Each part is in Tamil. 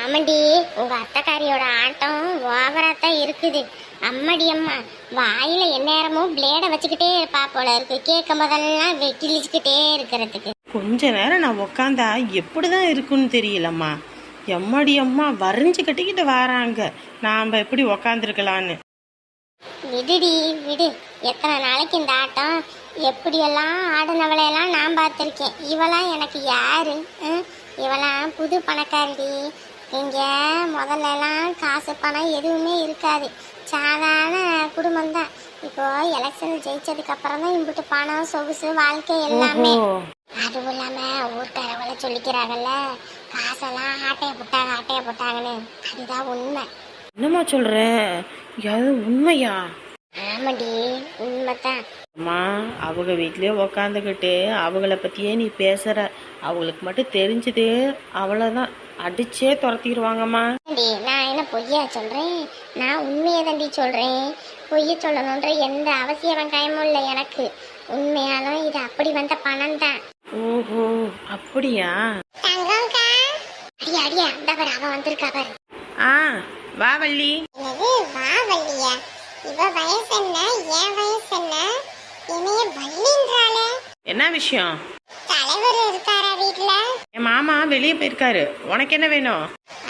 ஆமாண்டி, உங்க அத்தைக்காரியோட ஆட்டம் ஓவராத்தான் இருக்குது. அம்மாடி அம்மா, வாயில எந்நேரமும் பிளேடை வச்சுக்கிட்டே இருப்பா போல இருக்கு. கேட்கும் போதெல்லாம் கிழிச்சுக்கிட்டே இருக்கிறதுக்கு. கொஞ்ச நேரம் நான் உக்காந்தா எப்படிதான் இருக்குன்னு தெரியலம்மா. எம்மாடி அம்மா வரைஞ்சு கட்டிக்கிட்டு வராங்க. நாம் எப்படி உக்காந்துருக்கலான்னு. விடுடி விடு. எத்தனை நாளைக்கு இந்த ஆட்டம்? எப்படியெல்லாம் ஆடினவளையெல்லாம் நான் பார்த்துருக்கேன். இவளாம் எனக்கு யாரு? இவளாம் புது பணக்காரடி. இங்கே முதல்லலாம் காசு பணம் எதுவுமே இருக்காது, சாதாரண குடும்பம்தான். இப்போ எலெக்ஷன் ஜெயிச்சதுக்கு அப்புறம் தான் இம்பிட்டு பணம் சொகுசு வாழ்க்கை எல்லாமே. அதுவும் இல்லாம ஊர்க்காரவளை சொல்லிக்கிறாங்கல்ல, காசெல்லாம் ஆட்டைய போட்டாங்கன்னு. அதுதான் உண்மை. என்னம்மா சொல்ற? அது உண்மையா? ஆமாடி, உண்மைதான். அம்மா, அவங்க வீட்லயே உக்காந்துக்கிட்டு அவங்கள பத்தியே நீ பேசுற. அவங்களுக்கு மட்டும் தெரிஞ்சது அவ்வளவுதான், அடிச்சே துரத்திடுவாங்கம்மா. நான் என்ன பொய்யா சொல்றேன்? நான் உண்மையை தாண்டி சொல்றேன். பொய்ய சொல்லணுன்ற எந்த அவசியம் வெங்காயமும் இல்லை எனக்கு. உண்மையாலும் இது அப்படி வந்த பணம் தான். ஓஹோ, அப்படியா? அடியா அடியா, இந்த பாரு அவ வந்திருக்கா பாரு. ஆ, வா வள்ளி. என்னது வா வள்ளியா? இவ வயசு என்ன, என் வயசு என்ன? என்னைய வள்ளின்றாளே. என்ன விஷயம்? தலைவர் இருக்காரா வீட்டுல? என் மாமா வெளியே போயிருக்காரு. உனக்கு என்ன வேணும்?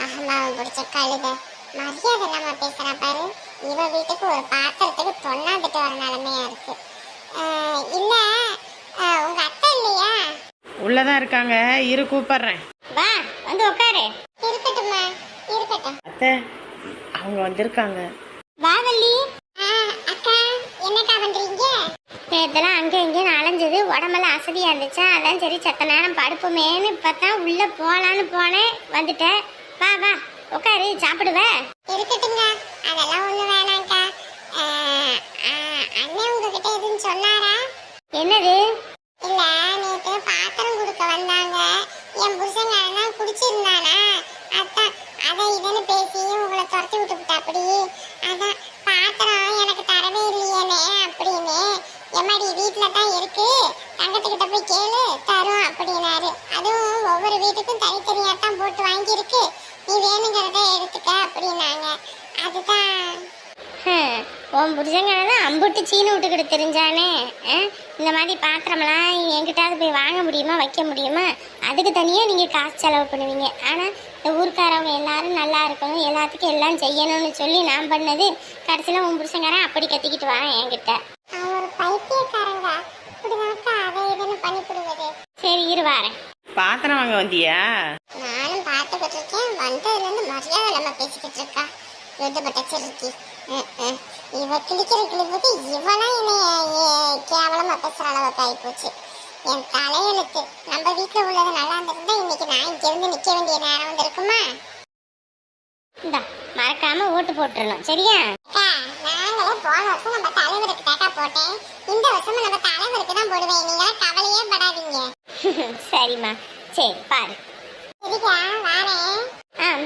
அம்மாவை பிடிச்ச கழுத மரியாதை இல்லாம பேசுறா பாரு. இவ வீட்டுக்கு ஒரு பாத்திரத்துக்கு தொண்ணாந்துட்டு வர நிலைமையா இருக்கு. இல்ல, உங்க அத்தை இல்லையா? உள்ளதான் இருக்காங்க, இரு கூப்பிடுறேன். வா வந்து உட்காரு. இருக்கட்டும்மா, இருக்கட்டும். அத்தை, அவங்க வந்திருக்காங்க. வா வள்ளி. அக்கா, என்னக்கா பண்றீங்க? நேத்தெல்லாம் அங்கே இங்கேன்னு அலைஞ்சது, உடம்பெல்லாம் அசதியா இருந்துச்சா, அதான் சரி சத்த நேரம் படுப்போமேன்னு பார்த்தா உள்ள போலான்னு போனேன், வந்துட்டேன். வா வா உட்காரு, சாப்பிடுவ. இருக்கட்டுங்க, அதெல்லாம் ஒண்ணு வேணாம்க்கா. அண்ணன் உங்ககிட்ட எதுவும் சொன்னாரா? என்னது? இல்ல, நேத்து பாத்திரம் கொடுக்க வந்தாங்க. என் புருஷன் குடிச்சிருந்தானா, அதான் அதை இதுன்னு பேசி உங்களை துரத்தி விட்டுவிட்டா. அப்படி அதான் பாத்திரம் எனக்கு தரவே இல்லையேனே அப்படின்னு. எம்மாடி வீட்டுல தான் இருக்கு, தங்கத்துக்கிட்ட போய் கேளு தரும் அப்படின்னாரு. அதுவும் ஒவ்வொரு வீட்டுக்கும் தனித்தனியா தான் போட்டு வாங்கியிருக்கு, நீ வேணுங்கிறத எடுத்துக்க அப்படின்னாங்க. அதுதான் உன் புருஷங்கிறதான் அம்புட்டு சீனு விட்டுக்கிட்டு தெரிஞ்சானே. இந்த மாதிரி பாத்திரமெல்லாம் என்கிட்டாவது போய் வாங்க முடியுமா, வைக்க முடியுமா? அதுக்கு தனியாக நீங்கள் காசு செலவு பண்ணுவீங்க. ஆனால் இந்த ஊருக்காரவங்க எல்லாரும் நல்லா இருக்கணும், எல்லாத்துக்கும் எல்லாம் செய்யணும்னு சொல்லி நான் பண்ணது, கடைசியில் உன் புருஷங்காரன் அப்படி கத்திக்கிட்டு வரேன் என்கிட்ட. ஒரு பைத்தியக்காரங்க, அதை இதுன்னு பண்ணிவிடுவது. சரி இரு வாரேன். பாத்திரம் வாங்க வந்தியா? நானும் பார்த்துக்கிட்டு இருக்கேன், வந்ததுலேருந்து மரியாதை இல்லாமல் பேசிக்கிட்டு இருக்கா. எழுதப்பட்ட இவ கிளிக்கிற கிளிப்புக்கு இவனா என்னைய கேவலமா பேசுற அளவுக்கு ஆகி போச்சு. என் தலையெழுத்து. நம்ம வீட்டுல உள்ளது நல்லா இருந்திருந்தா இன்னைக்கு நான் இங்க இருந்து நிக்க வேண்டிய நேரம் வந்திருக்குமா? இந்த மறக்காம ஓட்டு போட்டுறணும், சரியா? நாங்களே போன வருஷம் நம்ம தலைவருக்கு தாக்கா போட்டேன், இந்த வருஷம் நம்ம தலைவருக்கு தான் போடுவேன். நீங்க கவலையே படாதீங்க. சரிம்மா, சரி பாரு. சரிக்கா, வாரேன்.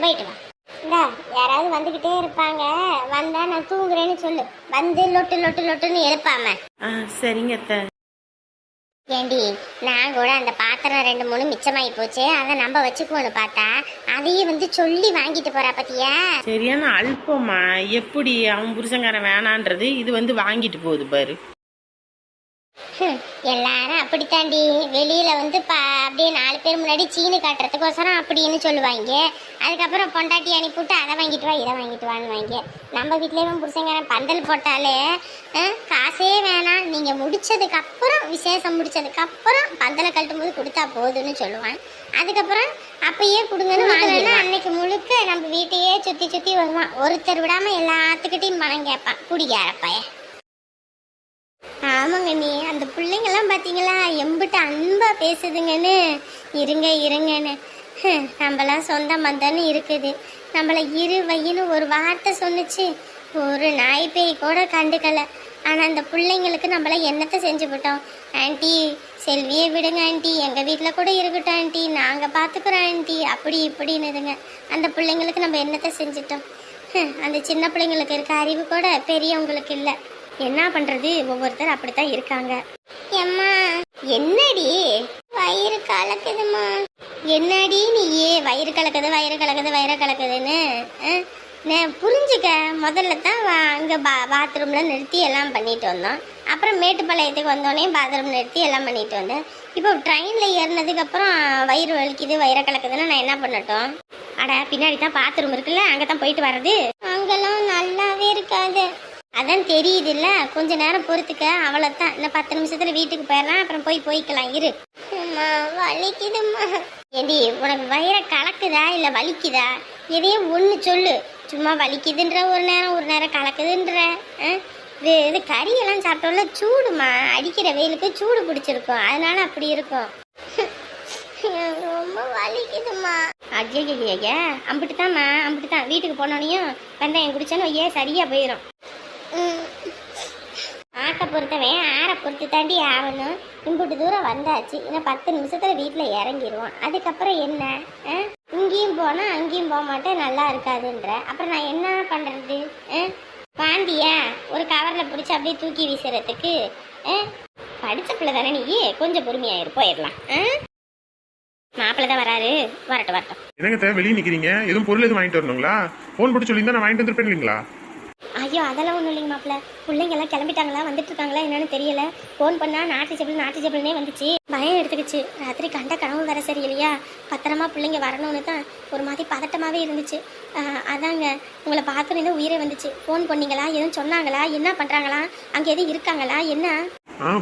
போயிட்டு வா. இந்தா, யாராவது வந்துகிட்டே இருப்பாங்க, வந்தா நான் தூங்குறேன்னு சொல்லு. வந்து லொட்டு லொட்டு லொட்டுன்னு எழுப்பாம. சரிங்க அத்தை. ஏண்டி, நான் கூட அந்த பாத்திரம் 2-3 மிச்சமாயி போச்சு, அதை நம்ம வச்சுக்குவோன்னு பார்த்தா அதையும் வந்து சொல்லி வாங்கிட்டு போறா பத்தியா? சரியான அல்பமா. எப்படி அவன் புருஷங்காரன் வேணான்றது இது வந்து வாங்கிட்டு போகுது பாரு. எல்லாரும் அப்படித்தாண்டி. வெளியில வந்து அப்படியே 4 பேர் முன்னாடி சீனு காட்டுறதுக்கோசரம் அப்படின்னு சொல்லுவாங்க. அதுக்கப்புறம் பொண்டாட்டி அனுப்பிவிட்டு அதை வாங்கிட்டு வா இதை வாங்கிட்டு வான்னு வாங்க. நம்ம வீட்லேயும் புருஷங்காரன் பந்தல் போட்டாலே காசே வேணாம், நீங்க முடிச்சதுக்கு அப்புறம் விசேஷம் முடிச்சதுக்கு அப்புறம் பந்தலை கழட்டும் போது கொடுத்தா போதுன்னு சொல்லுவான். அதுக்கப்புறம் அப்பயே கொடுங்கன்னு வாங்கினா அன்னைக்கு முழுக்க நம்ம வீட்டையே சுத்தி சுத்தி வருவான். ஒருத்தர் விடாம எல்லாத்துக்கிட்டையும் பணம் கேட்பான், குடிக்காரப்பாய. ஆமாங்க, நீ அந்த பிள்ளைங்கெல்லாம் பார்த்தீங்களா எம்பிட்டு அன்பா பேசுதுங்கன்னு. இருங்க இருங்கன்னு நம்மளாம் சொந்த பந்தன்னு இருக்குது. நம்மளை இரு வையின்னு ஒரு வார்த்தை சொன்னிச்சு, ஒரு நாய் பேய் கூட கண்டுக்கலை. ஆனால் அந்த பிள்ளைங்களுக்கு நம்மள என்னத்தை செஞ்சு விட்டோம்? ஆண்டி செல்வியை விடுங்க ஆண்டி, எங்கள் வீட்டில் கூட இருக்கட்டும் ஆண்டி, நாங்கள் பார்த்துக்குறோம் ஆண்டி, அப்படி இப்படின்னுதுங்க. அந்த பிள்ளைங்களுக்கு நம்ம என்னத்தை செஞ்சிட்டோம்? அந்த சின்ன பிள்ளைங்களுக்கு இருக்க அறிவு கூட பெரியவங்களுக்கு இல்லை. என்ன பண்றது, ஒவ்வொருத்தர் அப்படித்தான் இருக்காங்க. அம்மா என்னடி வயிறு கலக்குதுமா. என்னடி நீ வயிறு கலக்குது வயிறு கலக்குது வயிறு கலக்குதுன்னு நான் புரிஞ்சுக்க. முதல்ல தான் அங்கே பாத்ரூமில் நிறுத்தி எல்லாம் பண்ணிட்டு வந்தோம். அப்புறம் மேட்டுப்பாளையத்துக்கு வந்தோடனே பாத்ரூம் நிறுத்தி எல்லாம் பண்ணிட்டு வந்தேன். இப்போ ட்ரெயினில் ஏறினதுக்கப்புறம் வயிறு வலிக்குது வயிறை கலக்குதுன்னு நான் என்ன பண்ணட்டும்? அட பின்னாடி தான் பாத்ரூம் இருக்குல்ல, அங்கே தான் போயிட்டு வர்றது. அங்கெல்லாம் நல்லாவே இருக்காது. அதான் தெரியுது இல்ல, கொஞ்ச நேரம் பொறுத்துக்க, அவ்வளோதான். இன்னும் 10 நிமிஷத்துல வீட்டுக்கு போயிடலாம். அப்புறம் போய்க்கலாம் இரு. வலிக்குதுமா. ஏடி உனக்கு வயிறை கலக்குதா இல்லை வலிக்குதா? எதையும் ஒன்று சொல்லு. சும்மா வலிக்குதுன்ற ஒரு நேரம் கலக்குதுன்ற. இது கறியெல்லாம் சாப்பிட்டோம்ல, சூடுமா, அடிக்கிற வெயிலுக்கு சூடு பிடிச்சிருக்கும், அதனால அப்படி இருக்கும். ரொம்ப வலிக்குதுமா. ஐயா அம்பிட்டு தான்மா, அம்பிட்டு தான். வீட்டுக்கு போனோனையும் வெந்தயம் குடிச்சாலும் ஐயா சரியா போயிடும். ஆட்டை பொறுத்தவன் ஆற பொறுத்து தாண்டி ஆகணும். இம்புட்டு தூரம் வந்தாச்சு, இன்னும் 10 நிமிஷத்துல வீட்டில் இறங்கிடுவோம். அதுக்கப்புறம் என்ன? இங்கேயும் போனால் அங்கேயும் போக மாட்டேன், நல்லா இருக்காதுன்ற. அப்புறம் நான் என்ன பண்ணுறது? வாந்தியா ஒரு கவரில் பிடிச்சி அப்படியே தூக்கி வீசுறதுக்கு? படித்த பிள்ளை தானே நீ, கொஞ்சம் பொறுமையாயிரு, போயிடலாம். மாப்பிள்ளை தான் வராரு, வரட்டும். என்னங்க வெளியே நிக்கிறீங்க? எதுவும் பொருள் எதுவும் வாங்கிட்டு வரணுங்களா? போன் போட்டு சொல்லியிருந்தா நான் வாங்கிட்டு வந்துருப்பேன் இல்லைங்களா? ஐயோ அதெல்லாம் ஒன்றும் இல்லைங்க மாப்பிள்ள. பிள்ளைங்கெல்லாம் கிளம்பிட்டாங்களா, வந்துட்டு இருக்காங்களா என்னன்னு தெரியல. ஃபோன் பண்ணால் நாட்டு ஜெபிள்னே வந்துச்சு. பயம் எடுத்துக்கிச்சு. ராத்திரி கண்ட கனவு வர சரியில்லையா, பத்திரமா பிள்ளைங்க வரணும்னு தான் ஒரு மாதிரி பதட்டமாகவே இருந்துச்சு. அதாங்க உங்களை பார்க்கணும் உயிரே வந்துச்சு. ஃபோன் பண்ணீங்களா, எதுவும் சொன்னாங்களா, என்ன பண்ணுறாங்களா, அங்கே எதுவும் இருக்காங்களா என்ன?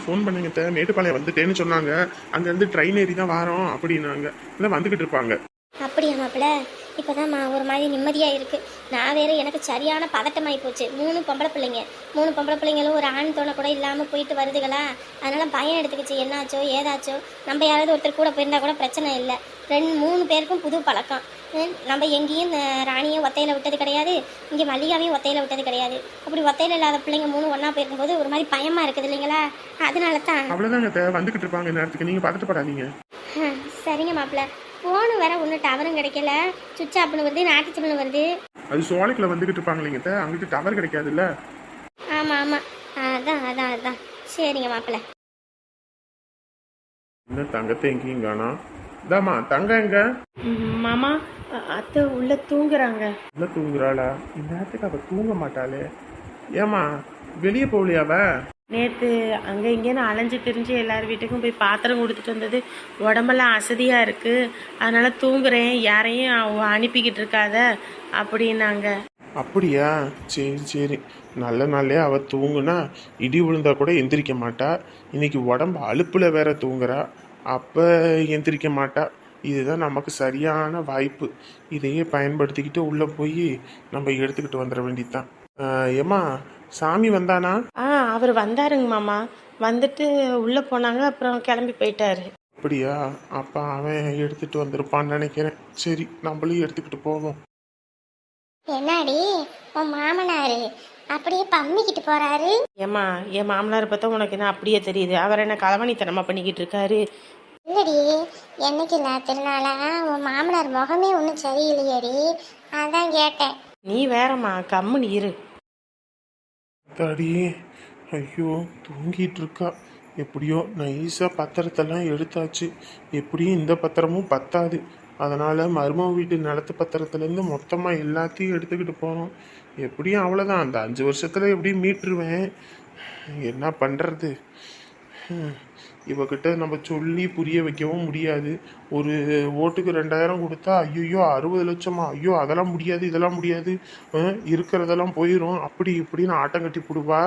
ஃபோன் பண்ணுங்க, மேட்டுப்பாளையம் வந்துட்டேன்னு சொன்னாங்க. அங்கேருந்து ட்ரெயின் ஏறி தான் வரோம் அப்படின்னாங்க. இல்லை வந்துக்கிட்டு இருப்பாங்க. அப்படியா மாப்பிள்ள? இப்போதான் ஒரு மாதிரி நிம்மதியாக இருக்குது. நான் வேறு எனக்கு சரியான பதட்டமாகி போச்சு. 3 பொம்பளை பிள்ளைங்களும் ஒரு ஆண் தோணை கூட இல்லாமல் போயிட்டு வருதுங்களா, அதனால் பயம் எடுத்துக்கிச்சு. என்னாச்சோ ஏதாச்சோ, நம்ம யாராவது ஒருத்தர் கூட போயிருந்தா கூட பிரச்சனை இல்லை. 2-3 பேருக்கும் புது பழக்கம். நம்ம எங்கேயும் ராணியை ஒத்தையில் விட்டது கிடையாது, இங்கே மல்லிகாவையும் ஒத்தையில் விட்டது கிடையாது. அப்படி ஒத்தையில் இல்லாத பிள்ளைங்க 3 ஒன்றா போயிருக்கும்போது ஒரு மாதிரி பயமாக இருக்குது இல்லைங்களா, அதனால தான். அவ்வளோதாங்க, வந்துக்கிட்டு இருப்பாங்க நேரத்துக்கு, நீங்கள் பதட்டப்படாதீங்க. சரிங்க மாப்பிள்ள. ஃபோனு வேற ஒன்றும் டவரும் கிடைக்கல, சுவிட்ச் ஆப்னு வருது, நாட்டு சிம்னு வருது. அது சோலைக்குள்ள வந்துக்கிட்டு இருப்பாங்க இல்லைங்க, அங்கிட்டு டவர் கிடைக்காதுல்ல. ஆமாம் அதான் சரிங்க மாப்பிள்ள. இந்த தங்கத்தை எங்கேயும் காணா. இதாம்மா தங்க எங்க? மாமா அத்தை உள்ள தூங்குறாங்க. உள்ள தூங்குறாளா? இந்த நேரத்துக்கு அவ தூங்க மாட்டாளே. ஏமா வெளியே போகலையாவ? நேற்று அங்கே இங்கேன்னு அலைஞ்சு திரிஞ்சு எல்லார் வீட்டுக்கும் போய் பாத்திரம் கொடுத்துட்டு வந்தது, உடம்பெல்லாம் அசதியாக இருக்குது, அதனால் தூங்குறேன், யாரையும் அனுப்பிக்கிட்டு இருக்காத அப்படின்னாங்க. அப்படியா? சரி. நல்ல நாளே அவ தூங்குனா இடி விழுந்தா கூட எந்திரிக்க மாட்டா. இன்னைக்கு உடம்பு அலுப்புல வேற தூங்குறா, அப்போ எந்திரிக்க மாட்டா. இதுதான் நமக்கு சரியான வாய்ப்பு. இதையே பயன்படுத்திக்கிட்டு உள்ளே போய் நம்ம எடுத்துக்கிட்டு வந்துட வேண்டியதுதான். ஏம்மா சாமி வந்தானா? அவர் வந்தாருங்க மாமா, வந்துட்டு உள்ளே போனாங்க, அப்புறம் கிளம்பி போயிட்டாரு. அப்படியா? அப்போ அவன் எடுத்துட்டு வந்திருப்பான்னு நினைக்கிறேன். சரி, நம்மளும் எடுத்துக்கிட்டு போவோம். என்னடி உன் மாமனாரு அப்படியே பம்மிக்கிட்டு போறாரு? ஏம்மா என் மாமனார் பார்த்தா உனக்கு என்ன அப்படியே தெரியுது? அவர் என்ன களவாணித்தனமா பண்ணிக்கிட்டு இருக்காரு? இல்லடி, என்னைக்கு நான் திருநாளா உன் மாமனார் முகமே ஒன்றும் சரியில்லையடி, அதான் கேட்டேன். நீ வேறம்மா, கம்முன்னு இரு. தாடி, ஐயோ தூங்கிட்டு இருக்கா. எப்படியோ நைஸாக பத்திரத்தெல்லாம் எடுத்தாச்சு. எப்படியும் இந்த பத்திரமும் பத்தாது. அதனால் மருமக வீட்டு நிலத்து பத்திரத்துலேருந்து மொத்தமாக எல்லாத்தையும் எடுத்துக்கிட்டு போனோம். எப்படியும் அவ்வளோதான், அந்த 5 வருஷத்தில் எப்படியும் மீட்டுருவேன். என்ன பண்ணுறது? இவகிட்ட நம்ம சொல்லி புரிய வைக்கவும் முடியாது. ஒரு ஓட்டுக்கு 2000 கொடுத்தா ஐயோ 60 லட்சமா, ஐயோ அதெல்லாம் முடியாது, இதெல்லாம் முடியாது, இருக்கிறதெல்லாம் போயிடும், அப்படி இப்படின்னு ஆட்டம் கட்டி போடுவா.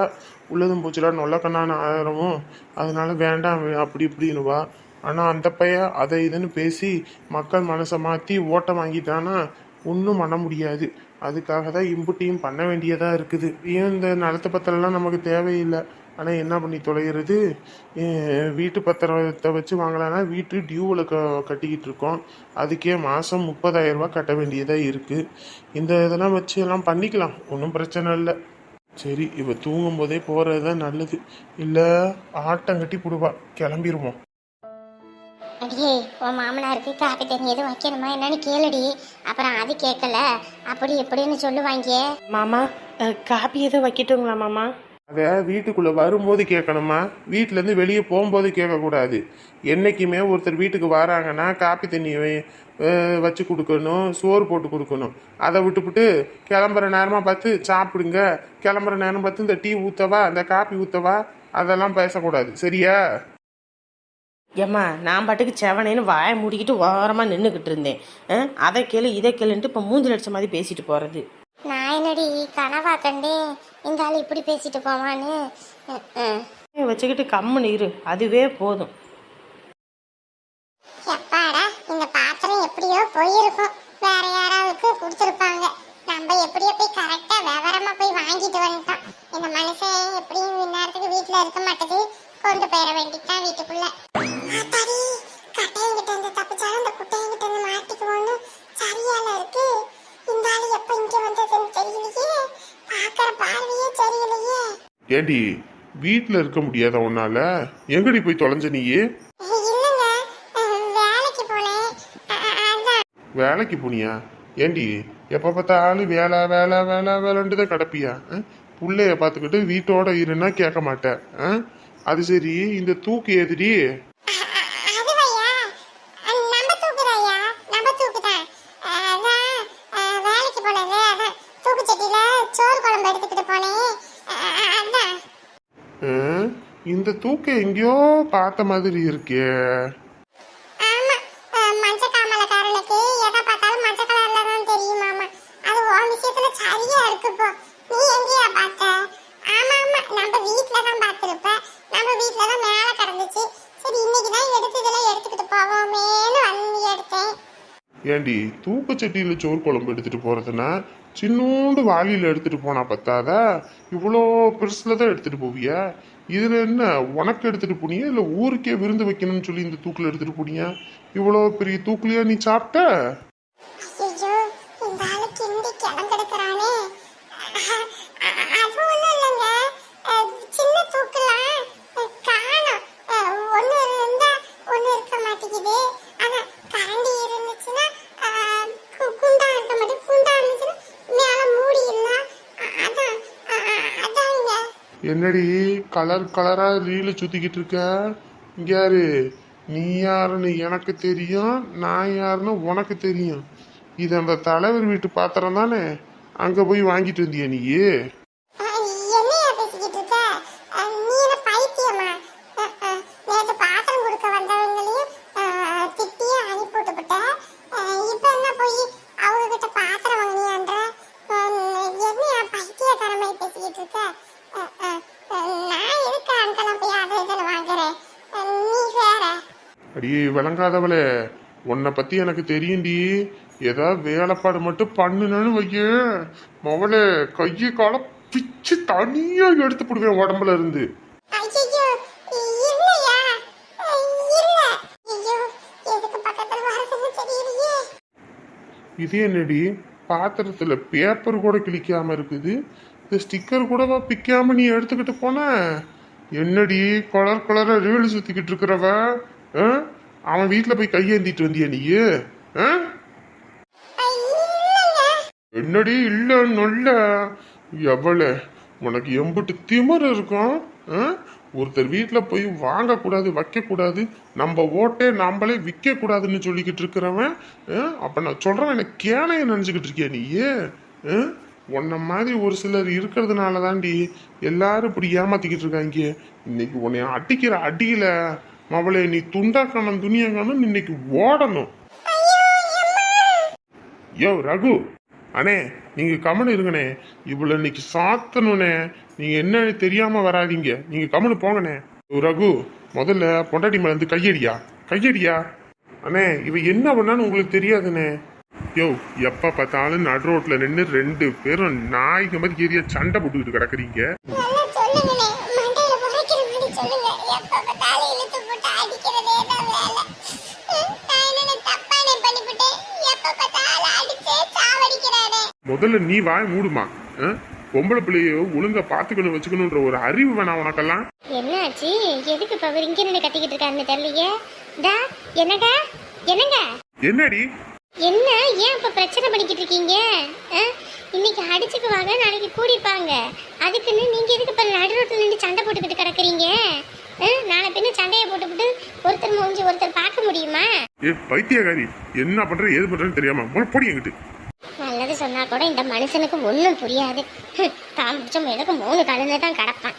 உள்ளதும் போச்சுடா நொல்ல கண்ணான ஆயிரமும், அதனால வேண்டாம் அப்படி இப்படின்னுவா. ஆனால் அந்த பையன் அதை இதுன்னு பேசி மக்கள் மனசை மாற்றி ஓட்டை வாங்கிட்டானா ஒன்றும் பண்ண முடியாது. அதுக்காக தான் இம்புட்டியும் பண்ண வேண்டியதாக இருக்குது. ஏன் இந்த நிலத்து பத்திரம்லாம் நமக்கு தேவையில்லை, ஆனால் என்ன பண்ணி தொலைகிறது? வீட்டு பத்திரத்தை வச்சு வாங்கலான்னா வீட்டு டியூவில் கட்டிக்கிட்டு இருக்கோம். அதுக்கே மாதம் 30,000 ரூபா கட்ட வேண்டியதாக இருக்குது. இந்த இதெல்லாம் வச்சு எல்லாம் பண்ணிக்கலாம், ஒன்றும் பிரச்சனை இல்லை. சரி, இவ தூங்கும் போதே போகிறது தான் நல்லது, இல்லை ஆட்டம் கட்டி போடுவா. கிளம்பிடுவோம். அடியே உன் மாமனாருக்கு காப்பி தண்ணி எதுவும் வைக்கணுமா என்னன்னு கேளுடி. அப்புறம் அது கேட்கல அப்படி எப்படின்னு சொல்லுவாங்க. மாமா காப்பி எதுவும் வைக்கட்டுங்களா மாமா? அதை வீட்டுக்குள்ளே வரும்போது கேட்கணுமா, வீட்டிலேருந்து வெளியே போகும்போது கேட்கக்கூடாது. என்றைக்குமே ஒருத்தர் வீட்டுக்கு வராங்கன்னா காப்பி தண்ணி வச்சு கொடுக்கணும், சோறு போட்டு கொடுக்கணும். அதை விட்டுப்புட்டு கிளம்புற நேரமாக பார்த்து சாப்பிடுங்க, கிளம்புற நேரம் பார்த்து இந்த டீ ஊற்றவா இந்த காப்பி ஊற்றவா அதெல்லாம் பேசக்கூடாது, சரியா? ஏம்மா நான் பாட்டுக்கு செவனேன்னு வாயை மூடிக்கிட்டு ஓரமாக நின்றுக்கிட்டு இருந்தேன். அதை கேளு இதை கேளுன்ட்டு இப்போ 3 லட்சம் மாதிரி பேசிட்டு போகிறது. நான் என்னடி கனவா கண்டு இந்த ஆள் இப்படி பேசிட்டு போவான்னு. வச்சுக்கிட்டு கம்முன்னு இரு, அதுவே போதும். எப்பாடா இந்த பாத்திரம் எப்படியோ போயிருக்கும், வேற யாராவுக்கு கொடுத்துருப்பாங்க. நம்ம எப்படியோ போய் கரெக்டா விவரமா போய் வாங்கிட்டு வந்துட்டோம். இந்த மனுஷன் எப்படியும் இந்நேரத்துக்கு வீட்டுல இருக்க மாட்டேது, கொண்டு போயிட வேண்டித்தான் வீட்டுக்குள்ள. ஆத்தாடி, கட்டையங்கிட்ட இருந்து தப்பிச்சாலும் இந்த குட்டையங்கிட்ட இருந்து மாட்டிக்குவோன்னு சரியால இருக்கு. இந்த ஆளு எப்ப இங்க வந்ததுன்னு தெரியலையே, பாக்குற பார்வையே சரியில்லையே. ஏண்டி வீட்டில் இருக்க முடியாத உன்னால? எங்கடி போய் தொலைஞ்ச நீயே? இல்லங்க, வேலைக்கு போனேன். அதான். வேலைக்கு போனியா? ஏண்டி எப்போ பார்த்தாலும் வேலை வேலை வேலை வேலைன்ட்டு தான் கிடப்பியா? புள்ளைய பார்த்துக்கிட்டு வீட்டோட இருன்னா கேட்க மாட்டேன். அது சரி, இந்த தூக்கு ஏதுடி? அதுவையா, நம்ம தூக்குறாயா? நம்ம தூக்குதான். அதான் வேலைக்கு போனது, அதான் தூக்கு சட்டியில சோறு குழம்பு எடுத்துக்கிட்டு போனேன். அதான். இந்த தூக்கு எங்கேயோ பார்த்த மாதிரி இருக்கே. ஆமா, மஞ்ச காமலக்காரனுக்கு எதை பார்த்தாலும் மஞ்ச கலர்ல தான் தெரியுமாமா. அது உன் விஷயத்துல சரியா இருக்கு போ. நீ எங்கேயா பார்த்த? ஆமா ஆமா, நம்ம வீட்டுல தான் பார்த்திருப்ப. நம்ம வீட்டுல தான் மேல கிடந்துச்சு. சரி, இன்னைக்கு தான் எடுத்துக்கிட்டு போவோமேன்னு வந்து எடுத்தேன். ஏண்டி தூக்குச்சட்டியில சோறு குழம்பு எடுத்துட்டு போறதுன்னா சின்னோண்டு வாளியில எடுத்துட்டு போனா பத்தாதா? இவ்வளோ பெருசுல தான் எடுத்துட்டு போவியா? இதுல என்ன உனக்கு எடுத்துட்டு போனியா இல்ல ஊருக்கே விருந்து வைக்கணும்னு சொல்லி இந்த தூக்குல எடுத்துட்டு போனியா? இவ்வளோ பெரிய தூக்குலயா நீ சாப்பிட்ட? ஐயோ, இந்த ஆளு கிண்டி கிளம்பெடுக்கிறானே. அது ஒண்ணும் இல்லைங்க, சின்ன தூக்கலாம் காணும். ஒண்ணு இருந்தா ஒண்ணு இருக்க மாட்டேங்குது. ஆனா கரண்டி இருந்துச்சுன்னா குண்டா இருக்க மாட்டேங்குது, குண்டா இருந்துச்சுன்னா மேல மூடி இல்ல. அதான் அதாங்க. என்னடி கலர் கலரா ரீல சுத்திக்கிட்டு இருக்க? இங்க யாரு? நீ யாருன்னு எனக்கு தெரியும், நான் யாருன்னு உனக்கு தெரியும். இது அந்த தலைவர் வீட்டு பாத்திரம் தானே? அங்க போய் வாங்கிட்டு வந்தியா நீ? என்னையா பேசிக்கிட்டு இருக்க? நீ என்ன பைத்தியமா? நேற்று பாத்திரம் கொடுக்க வந்தவங்களையும் திட்டியே அனுப்பிவிட்டு போட்ட. இப்ப என்ன போய் அவங்க கிட்ட பாத்திரம் வாங்கியான்ற? என்னையா பைத்தியக்காரமாய் பேசிக்கிட்டு இருக்க? நான் எதுக்கு அங்கெல்லாம் போய் அதை இதில் வாங்குறேன்? நீ வேற. அடியே விளங்காதவளே, உன்னை பத்தி எனக்கு தெரியும்டி. ஏதாவது வேலைப்பாடு மட்டும் பண்ணுனு வைய, மவளே கையை காலை பிச்சு தனியா எடுத்து போடுவேன் உடம்புல இருந்து. ஐயோ, இல்லையா? இல்ல. ஐயோ, எதுக்கு பக்கத்துல வரதுன்னு தெரியலையே. இது என்னடி பாத்திரத்துல பேப்பர் கூட கிழிக்காம இருக்குது, இந்த ஸ்டிக்கர் கூடவா பிக்காம நீ எடுத்துக்கிட்டு போன? என்னடி கலர் கலரா ரீல் சுத்திக்கிட்டு இருக்கிறவ? அவன் வீட்டுல போய் கையேந்திட்டு வந்தியா நீ? என்னடி இல்ல நொல்ல எவ்வளவு உனக்கு எம்பிட்டு திமிரு இருக்கும்? ஒருத்தர் வீட்டுல போய் வாங்கக்கூடாது வைக்கக்கூடாது, நம்ம ஓட்டே நம்மளே விற்க கூடாதுன்னு சொல்லிக்கிட்டு இருக்கிறவன் அப்ப நான் சொல்றவன் என்ன கேனைய நினைச்சுக்கிட்டு இருக்கியா நீ? உன்ன மாதிரி ஒரு சிலர் இருக்கிறதுனால தாண்டி எல்லாரும் இப்படி ஏமாத்திக்கிட்டு இருக்காங்க. இன்னைக்கு உன்னை அடிக்கிற அடியில மவளே நீ துண்டாக்கணும் துணியாக்கணும், இன்னைக்கு ஓடணும். யோ ரகு அண்ணே, நீங்க கம்முன்னு இருங்கண்ணே, இவ்வளவு இன்னைக்கு சாத்தணும்னே. நீங்க என்னன்னு தெரியாம வராதீங்க, நீங்க கம்முன்னு போங்கண்ணே. ரகு, முதல்ல பொண்டாட்டி மேல இருந்து கையடியா கையடியா. அண்ணே இவ என்ன பண்ணான்னு உங்களுக்கு தெரியாதுண்ணே. யோ எப்ப பார்த்தாலும் நடு ரோட்ல நின்று 2 பேரும் நாய்க்கு மாதிரி ஏரியா சண்டை போட்டுக்கிட்டு கிடக்குறீங்க. முதல்ல நீ வாய் மூடுமா. பொம்பளை பிள்ளைய ஒழுங்கா பாத்துக்கணும் வச்சுக்கணும்ன்ற ஒரு அறிவு வேணா உனக்கெல்லாம்? என்னாச்சு? எதுக்கு இப்ப அவர் இங்க நின்று கட்டிக்கிட்டு இருக்காருன்னு தெரியலையே. என்னங்க என்னங்க என்னடி என்ன? ஏன் இப்ப பிரச்சனை பண்ணிக்கிட்டு இருக்கீங்க? இன்னைக்கு அடிச்சுக்குவாங்க, நாளைக்கு கூடிப்பாங்க. அதுக்குன்னு நீங்க எதுக்கு இப்ப நடு ரோட்டில் நின்று சண்டை போட்டுக்கிட்டு கிடக்குறீங்க? நாளை பின்ன சண்டையை போட்டுக்கிட்டு ஒருத்தர் மூஞ்சி ஒருத்தர் பார்க்க முடியுமா? ஏ பைத்தியக்காரி, என்ன பண்ற ஏது பண்றேன்னு தெரியாம போடி என்கிட்ட. நல்லது சொன்னா கூட இந்த மனுஷனுக்கு ஒன்றும் புரியாது. தான் பிடிச்ச மேலுக்கு 3 கலந்து தான் கிடப்பான்.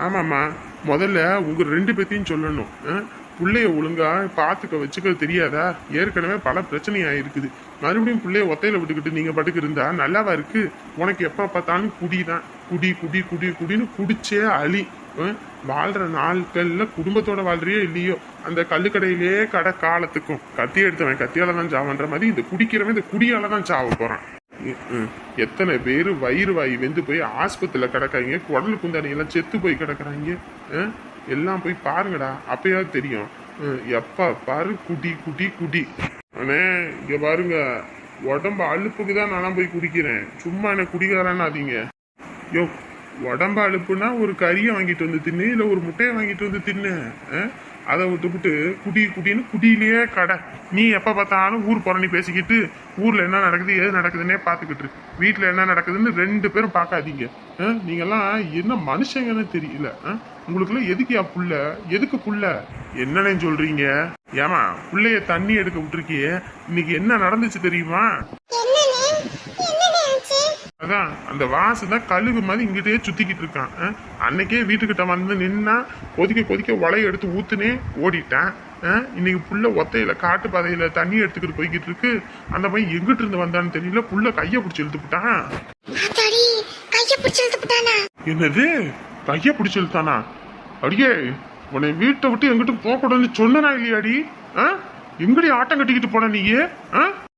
ஆமாம்மா, முதல்ல உங்க 2 பேத்தையும் சொல்லணும். பிள்ளைய ஒழுங்கா பார்த்துக்க வச்சுக்க தெரியாதா? ஏற்கனவே பல பிரச்சனை ஆயிருக்குது. மறுபடியும் பிள்ளைய ஒத்தையில விட்டுக்கிட்டு நீங்க பாட்டுக்கு இருந்தா நல்லாவா இருக்கு? உனக்கு எப்ப பார்த்தாலும் குடிதான், குடி குடி குடி குடின்னு குடிச்சே அழி. வாழ்ற நாட்கள்ல குடும்பத்தோட வாழ்றியோ இல்லையோ, அந்த கல்லுக்கடையிலே கடை காலத்துக்கும் கத்தி எடுத்தவன் கத்தியால தான் சாவன்ற மாதிரி இந்த குடிக்கிறவன் இந்த குடியால தான் சாவ போறான். எத்தனை பேரு வயிறு வாய் வெந்து போய் ஆஸ்பத்திரியில கிடக்காங்க, குடல் குந்தாணி எல்லாம் செத்து போய் கிடக்குறாங்க. எல்லாம் போய் பாருங்கடா, அப்பயாவது தெரியும். எப்ப பாரு குடி குடி குடி. அண்ணே இங்க பாருங்க, உடம்பு அழுப்புக்கு தான் நான் போய் குடிக்கிறேன், சும்மா என்ன குடிக்காரன்னு அதிங்க. யோ, உடம்பு அழுப்புனா ஒரு கறியை வாங்கிட்டு வந்து தின்னு, இல்ல ஒரு முட்டையை வாங்கிட்டு வந்து தின்னு. அதை விட்டுவிட்டு குடி குடின்னு குடியிலேயே கடை. நீ எப்போ பார்த்தாலும் ஊர் புறணி பேசிக்கிட்டு ஊரில் என்ன நடக்குது ஏது நடக்குதுன்னே பார்த்துக்கிட்டு வீட்டில் என்ன நடக்குதுன்னு 2 பேரும் பார்க்காதீங்க. நீங்கள்லாம் என்ன மனுஷங்கன்னு தெரியல. உங்களுக்குலாம் எதுக்கு புள்ள, எதுக்கு புள்ள என்னன்னு சொல்றீங்க? ஏமா புள்ளைய தண்ணி எடுக்க விட்டுருக்கியே, இன்னைக்கு என்ன நடந்துச்சு தெரியுமா? அதான் அந்த வாசு தான் கழுகு மாதிரி இங்கிட்டே சுத்திக்கிட்டு இருக்கான். அன்னைக்கே வீட்டுக்கிட்ட வந்து நின்னா கொதிக்க கொதிக்க உலைய எடுத்து ஊத்துனே ஓடிட்டான். இன்னைக்கு புள்ள ஒத்தையில காட்டு பாதையில தண்ணி எடுத்துக்கிட்டு போய்கிட்டு இருக்கு. அந்த பையன் எங்கிட்டு இருந்து வந்தான்னு தெரியல, புள்ள கைய பிடிச்சி இழுத்துட்டான். என்னது கைய பிடிச்சி இழுத்தானா? அடியே, உன்னை வீட்டை விட்டு எங்கிட்ட போக கூடாதுன்னு சொன்னா இல்லையாடி? எங்கடி ஆட்டம் கட்டிக்கிட்டு போன நீயே?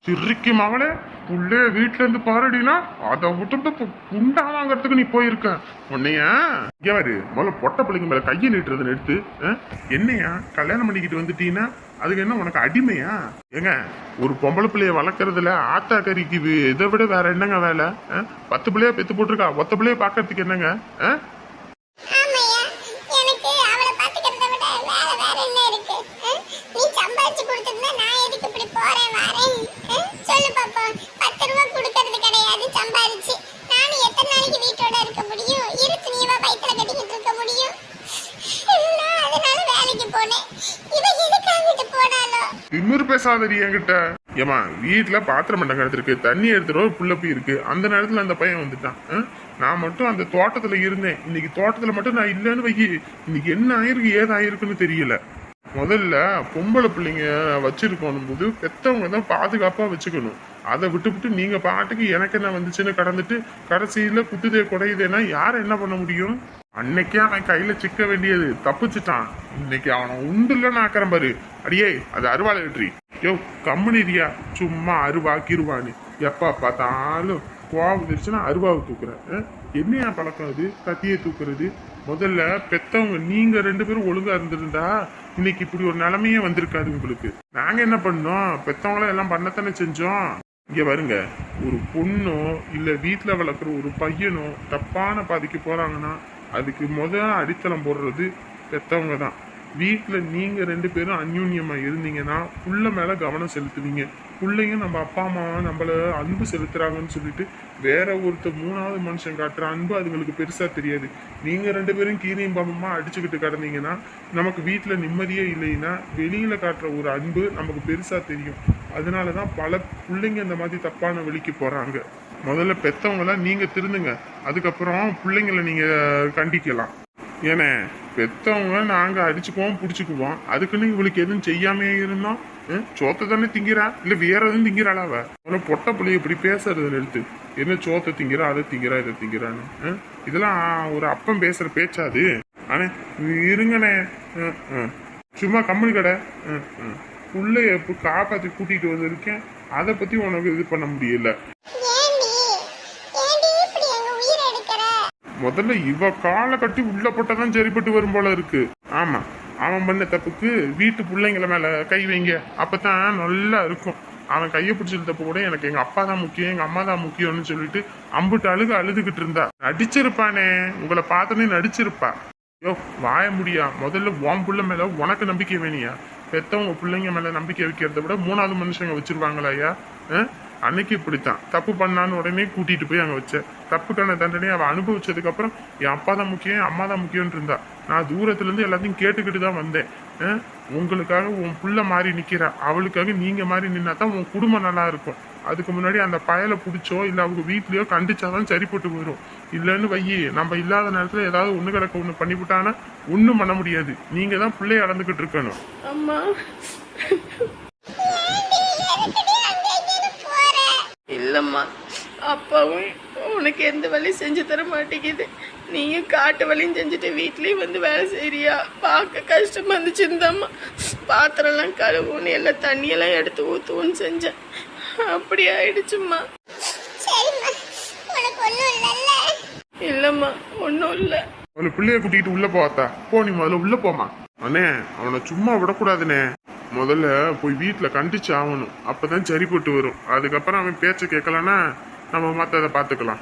சிரிக்கு மகளே, உள்ளே வீட்டுல இருந்து பாருடினா அதை விட்டு குண்டா வாங்கறதுக்கு நீ போயிருக்க. உன்னைய யாரு முதல்ல பொட்ட பிள்ளைங்க மேல கையை நீட்டுறது எடுத்து என்னையா கல்யாணம் பண்ணிக்கிட்டு வந்துட்டீங்கன்னா அதுக்கு என்ன உனக்கு அடிமையா? ஏங்க, ஒரு பொம்பளை பிள்ளைய வளர்க்கறதுல ஆத்தா கறிக்கு இதை விட வேற என்னங்க வேலை? 10 பிள்ளைய பெத்து போட்டிருக்கா, ஒத்த பிள்ளைய பாக்கிறதுக்கு என்னங்க? இன்னொரு பேசாதடி என்கிட்ட. ஏமா வீட்டுல பாத்திரம் மண்டம் கிடத்திருக்கு, தண்ணி எடுத்துட்டு புள்ள போய் இருக்கு. அந்த நேரத்துல அந்த பையன் வந்துட்டான். நான் மட்டும் அந்த தோட்டத்துல இருந்தேன். இன்னைக்கு தோட்டத்துல மட்டும் நான் இல்லைன்னு வைக்கி, இன்னைக்கு என்ன ஆயிருக்கு ஏது ஆயிருக்குன்னு தெரியல. முதல்ல பொம்பளை பிள்ளைங்க வச்சிருக்கணும் போது பெத்தவங்க தான் பாதுகாப்பா வச்சுக்கணும். அதை விட்டு நீங்க பாட்டுக்கு எனக்கு என்ன வந்துச்சுன்னு கடந்துட்டு கடைசியில குத்துதே குறையுதேன்னா யார என்ன பண்ண முடியும்? அன்னைக்கே அவன் கையில சிக்க வேண்டியது தப்பிச்சுட்டான். இன்னைக்கு அவனை உண்டுலன்னு ஆக்கிரம் பாரு. அடியே, அது அருவாளை வெற்றி. யோ கம்முனிரியா, சும்மா அருவா கிருவான்னு எப்ப பார்த்தாலும் கோவம் வந்துருச்சுன்னா அருவாவை தூக்குறேன். என்னையா பழக்கம் அது கத்தியை தூக்குறது? முதல்ல பெத்தவங்க நீங்க 2 பேரும் ஒழுங்கா இருந்திருந்தா இன்னைக்கு இப்படி ஒரு நிலைமையே வந்திருக்காது உங்களுக்கு. நாங்க என்ன பண்ணோம், பெத்தவங்களும் எல்லாம் பண்ணத்தானே செஞ்சோம். இங்க வருங்க, ஒரு பொண்ணோ இல்ல வீட்டுல வளர்க்குற ஒரு பையனோ தப்பான பாதைக்கு போறாங்கன்னா அதுக்கு அடித்தளம் போடுறது பெத்தவங்க தான். வீட்டுல நீங்க 2 பேரும் அந்யூன்யமா இருந்தீங்கன்னா புள்ள மேல கவனம் செலுத்துவீங்க. பிள்ளைங்க நம்ம அப்பா அம்மா நம்மள அன்பு செலுத்துறாங்கன்னு சொல்லிட்டு வேற ஒருத்தர் 3வது மனுஷன் காட்டுற அன்பு அதுங்களுக்கு பெருசா தெரியாது. நீங்க 2 பேரும் கீரையும் பாம்பமா அடிச்சுக்கிட்டு கிடந்தீங்கன்னா நமக்கு வீட்டுல நிம்மதியே இல்லைன்னா வெளியில காட்டுற ஒரு அன்பு நமக்கு பெருசா தெரியும். அதனாலதான் பல பிள்ளைங்க இந்த மாதிரி தப்பான வழிக்கு போறாங்க. முதல்ல பெத்தவங்களாம் நீங்க திருந்துங்க, அதுக்கப்புறம் பிள்ளைங்களை நீங்க கண்டிக்கலாம். ஏன்னா பெத்தவங்க நாங்க அடிச்சுக்குவோம் பிடிச்சிக்குவோம், அதுக்குன்னு இவளுக்கு எதுவும் செய்யாமே இருந்தோம். சோத்தை தானே திங்கிறா, இல்ல வேற எதுவும் திங்கிறாளா? அவ பொட்ட பிள்ளைய இப்படி பேசுறது நிறுத்து. என்ன சோத்தை திங்கிறா, அதை திங்கிறா, இதை திங்கிறான்னு இதெல்லாம் ஒரு அப்பம் பேசுற பேச்சாது. ஆனா இருங்கண்ணே, சும்மா கம்மனு கடை பிள்ளைய காப்பாத்தி கூட்டிட்டு வந்திருக்கேன், அதை பத்தி உனக்கு இது பண்ண முடியல. முதல்ல இவ காலை கட்டி உள்ள போட்டதான் சரிப்பட்டு வரும் போல இருக்கு. ஆமா, அவன் பண்ண தப்புக்கு வீட்டு பிள்ளைங்களை மேல கை வைங்க, அப்பதான் நல்லா இருக்கும். அவன் கையை பிடிச்சிருந்தப்ப கூட எனக்கு எங்க அப்பா தான் முக்கியம், எங்க அம்மா தான் முக்கியம்னு சொல்லிட்டு அம்புட்டு அழுதுகிட்டு இருந்தா. நடிச்சிருப்பானே, உங்களை பார்த்தோன்னே நடிச்சிருப்பா. யோ வாய முடியா, முதல்ல உன் புள்ள மேல உனக்கு நம்பிக்கை வேணியா? பெத்தவங்க பிள்ளைங்க மேல நம்பிக்கை வைக்கிறத விட 3வது மனுஷங்க வச்சிருவாங்களா ஐயா? அன்னைக்கு இப்படித்தான் தப்பு பண்ணான்னு உடனே கூட்டிட்டு போய் அங்க வச்ச தப்புக்கான தண்டனை அவ அனுபவிச்சதுக்கு அப்புறம் என் அப்பா தான் முக்கியம் என் அம்மா தான் முக்கியம்னு இருந்தா. நான் தூரத்துல இருந்து எல்லாத்தையும் கேட்டுக்கிட்டு தான் வந்தேன். உங்களுக்காக உன் புள்ள மாறி நிக்கிறா, அவளுக்காக நீங்க மாறி நின்னா தான் உன் குடும்பம் நல்லா இருக்கும். அதுக்கு முன்னாடி அந்த பயலை பிடிச்சோ இல்ல அவங்க வீட்லயோ கண்டிச்சாதான் சரிப்பட்டு போயிடும். இல்லைன்னு வையி நம்ம இல்லாத நேரத்துல ஏதாவது ஒண்ணு கிடக்க ஒண்ணு பண்ணிவிட்டானா ஒண்ணும் பண்ண முடியாது. நீங்க தான் பிள்ளைய அளந்துகிட்டு இருக்கணும். அம்மா இல்லம்மா, அப்பாவும் உனக்கு எந்த வேலையும் செஞ்சு தர மாட்டேங்குது. நீயும் காட்டு வேலையும் செஞ்சுட்டு வீட்லயும் வந்து வேலை செய்யறியா? பார்க்க கஷ்டமா இருந்துச்சுந்தாம்மா. பாத்திரம்லாம் கழுவுன்னு எல்லாம் தண்ணியெல்லாம் எடுத்து ஊற்றுவோன்னு செஞ்சேன். அப்படி ஆயிடுச்சும்மா. இல்லம்மா, ஒன்றும் இல்லை. அவளை பிள்ளைய கூட்டிகிட்டு உள்ள போவாத்தா. போ, நீ முதல்ல உள்ள போமா. அண்ணே, அவனை சும்மா விடக்கூடாதுண்ணே. முதல்ல போய் வீட்டுல கண்டிச்சு ஆகணும். அப்பதான் சரிப்பட்டு வரும். அதுக்கப்புறம் அவன் பேச்ச கேட்கலன்னா நம்ம மத்ததை பாத்துக்கலாம்.